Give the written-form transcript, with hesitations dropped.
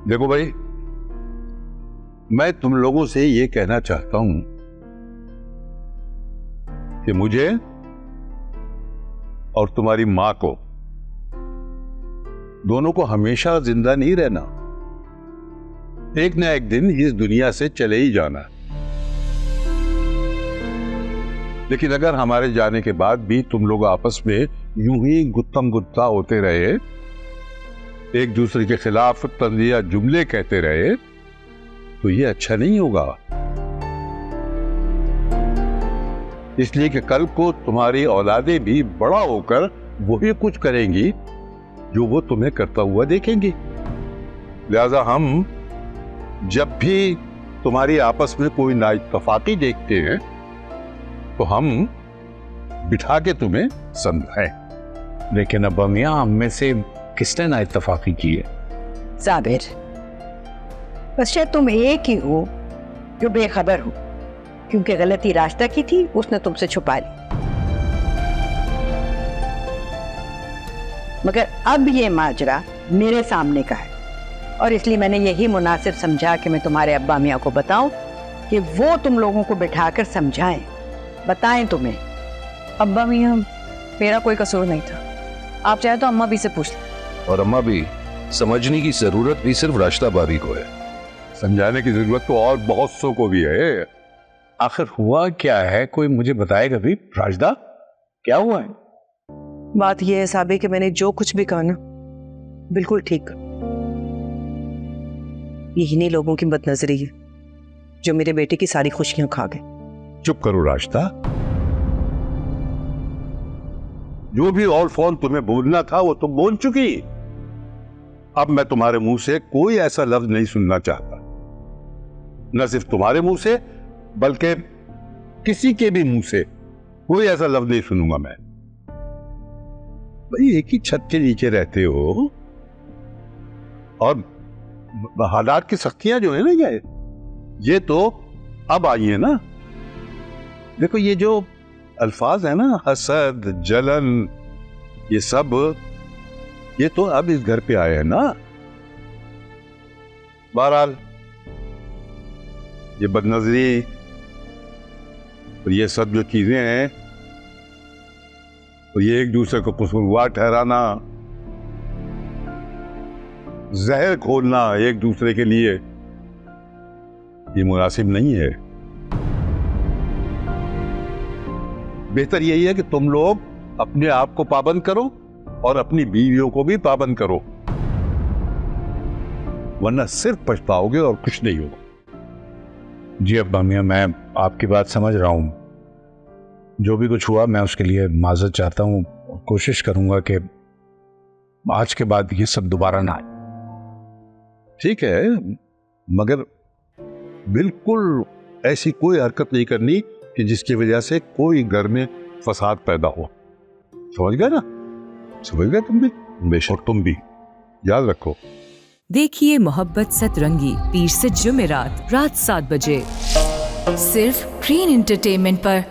देखो भाई, मैं तुम लोगों से ये कहना चाहता हूं कि मुझे और तुम्हारी मां को दोनों को हमेशा जिंदा नहीं रहना। एक ना एक दिन इस दुनिया से चले ही जाना। लेकिन अगर हमारे जाने के बाद भी तुम लोग आपस में यूं ही गुत्तम गुत्ता होते रहे, एक दूसरे के खिलाफ तंजिया जुमले कहते रहे, तो ये अच्छा नहीं होगा। इसलिए कि कल को तुम्हारी औलादें भी बड़ा होकर वही कुछ करेंगी जो वो तुम्हें करता हुआ देखेंगी। लिहाजा हम जब भी तुम्हारी आपस में कोई नाइत्तफाकी देखते हैं तो हम बिठा के तुम्हें समझाएं। लेकिन अब मियां, हम में से किसने नाइत्तफाकी की है? साबिर, बस शायद तुम एक ही हो जो बेखबर हो, क्योंकि गलती रास्ता की थी, उसने तुमसे छुपा ली। मगर अब ये माजरा मेरे सामने का है और इसलिए मैंने यही मुनासिब समझा कि मैं तुम्हारे अब्बा मियाँ को बताऊं कि वो तुम लोगों को बिठाकर समझाएं, बताएं तुम्हें। अब्बा मियाँ, मेरा कोई कसूर नहीं था। आप चाहे तो अम्मा भी से पूछ लें। और अम्मा भी, समझने की जरूरत भी सिर्फ राशिदा भाभी को है, समझाने की जरूरत तो और बहुत सौ को भी है। आखिर हुआ क्या है, कोई मुझे बताएगा भी? राशिदा, क्या हुआ है? बात यह है साबिर कि मैंने जो कुछ भी कहा ना, बिल्कुल ठीक। ये इन्हीं लोगों की बदनजरी है जो मेरे बेटे की सारी खुशियां खा गए। चुप करो राशिदा। जो भी ऑल फॉल तुम्हें बोलना था वो तुम बोल चुकी। अब मैं तुम्हारे मुंह से कोई ऐसा लफ्ज नहीं सुनना चाहता, न सिर्फ तुम्हारे मुंह से बल्कि किसी के भी मुंह से कोई ऐसा लफ्ज नहीं सुनूंगा मैं। भाई, एक ही छत के नीचे रहते हो और हालात की सख्तियां जो है ना, ये तो अब आई है ना। देखो, ये जो अल्फाज है ना, हसद, जलन, ये सब, ये तो अब इस घर पे आए हैं ना। बहरहाल, ये बदनजरी और ये सब जो चीजें हैं, और ये एक दूसरे को कसूरवार ठहराना, जहर खोलना एक दूसरे के लिए, ये मुनासिब नहीं है। बेहतर यही है कि तुम लोग अपने आप को पाबंद करो और अपनी बीवियों को भी पाबंद करो, वरना सिर्फ पछताओगे और कुछ नहीं होगा। जी अब्बा मियां, मैं आपकी बात समझ रहा हूं। जो भी कुछ हुआ मैं उसके लिए माजरत चाहता हूं और कोशिश करूंगा कि आज के बाद ये सब दोबारा ना आए। ठीक है, मगर बिल्कुल ऐसी कोई हरकत नहीं करनी कि जिसकी वजह से कोई घर में फसाद पैदा हो। समझ गए ना? समझ गए तुम भी? बेशक तुम भी याद रखो। देखिए मोहब्बत सतरंगी, पीर से जुमेरात रात 7 बजे सिर्फ ग्रीन एंटरटेनमेंट पर।